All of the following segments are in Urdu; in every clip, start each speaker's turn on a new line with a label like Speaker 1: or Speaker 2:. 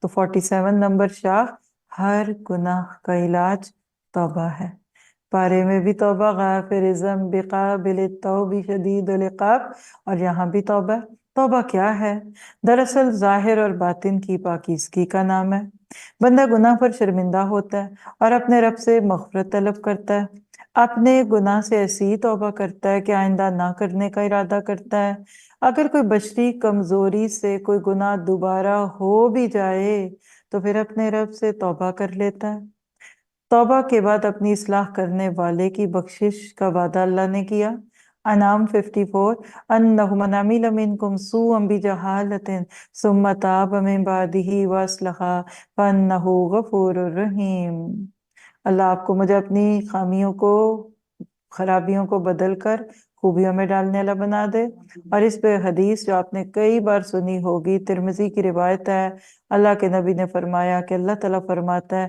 Speaker 1: تو 47 نمبر شاخ، ہر گناہ کا علاج توبہ ہے۔ پارے میں بھی توبہ، غافر ذنب قابل التوب شدید العقاب، اور یہاں بھی توبہ۔ توبہ کیا ہے؟ دراصل ظاہر اور باطن کی پاکیزگی کا نام ہے۔ بندہ گناہ پر شرمندہ ہوتا ہے اور اپنے رب سے مغفرت طلب کرتا ہے، اپنے گناہ سے ایسی توبہ کرتا ہے کہ آئندہ نہ کرنے کا ارادہ کرتا ہے۔ اگر کوئی بشری کمزوری سے کوئی گناہ دوبارہ ہو بھی جائے تو پھر اپنے رب سے توبہ کر لیتا ہے۔ توبہ کے بعد اپنی اصلاح کرنے والے کی بخشش کا وعدہ اللہ نے کیا۔ انعام 54، اَنَّهُ مَنْ عَمِلَ مِنْكُمْ سُوءًا بِجَهَالَةٍ ثُمَّ تَابَ مِنْ بَعْدِهِ وَأَصْلَحَ فَإِنَّهُ غَفُورٌ رَحِيمٌ۔ اللہ آپ کو مجھے اپنی خامیوں کو، خرابیوں کو بدل کر خوبیوں میں ڈالنے والا بنا دے۔ اور اس پہ حدیث جو آپ نے کئی بار سنی ہوگی، ترمذی کی روایت ہے، اللہ کے نبی نے فرمایا کہ اللہ تعالیٰ فرماتا ہے،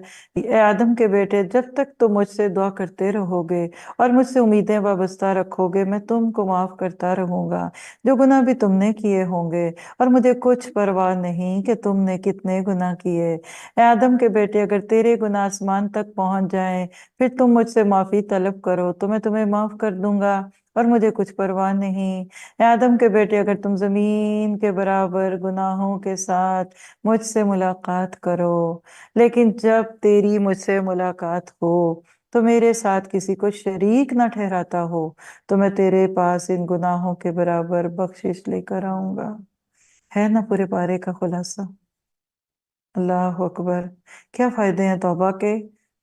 Speaker 1: اے آدم کے بیٹے، جب تک تم مجھ سے دعا کرتے رہو گے اور مجھ سے امیدیں وابستہ رکھو گے، میں تم کو معاف کرتا رہوں گا جو گناہ بھی تم نے کیے ہوں گے، اور مجھے کچھ پرواہ نہیں کہ تم نے کتنے گناہ کیے۔ اے آدم کے بیٹے، اگر تیرے گناہ آسمان تک پہنچ جائیں، پھر تم مجھ سے معافی طلب کرو تو میں تمہیں معاف کر دوں گا، اور مجھے کچھ پرواہ نہیں۔ اے آدم کے بیٹے، اگر تم زمین کے برابر گناہوں کے ساتھ مجھ سے ملاقات کرو، لیکن جب تیری مجھ سے ملاقات ہو تو میرے ساتھ کسی کو شریک نہ ٹھہراتا ہو، تو میں تیرے پاس ان گناہوں کے برابر بخشش لے کر آؤں گا۔ ہے نا پورے پارے کا خلاصہ؟ اللہ اکبر! کیا فائدے ہیں توبہ کے؟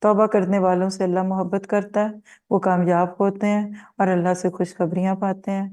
Speaker 1: توبہ کرنے والوں سے اللہ محبت کرتا ہے، وہ کامیاب ہوتے ہیں اور اللہ سے خوشخبریاں پاتے ہیں۔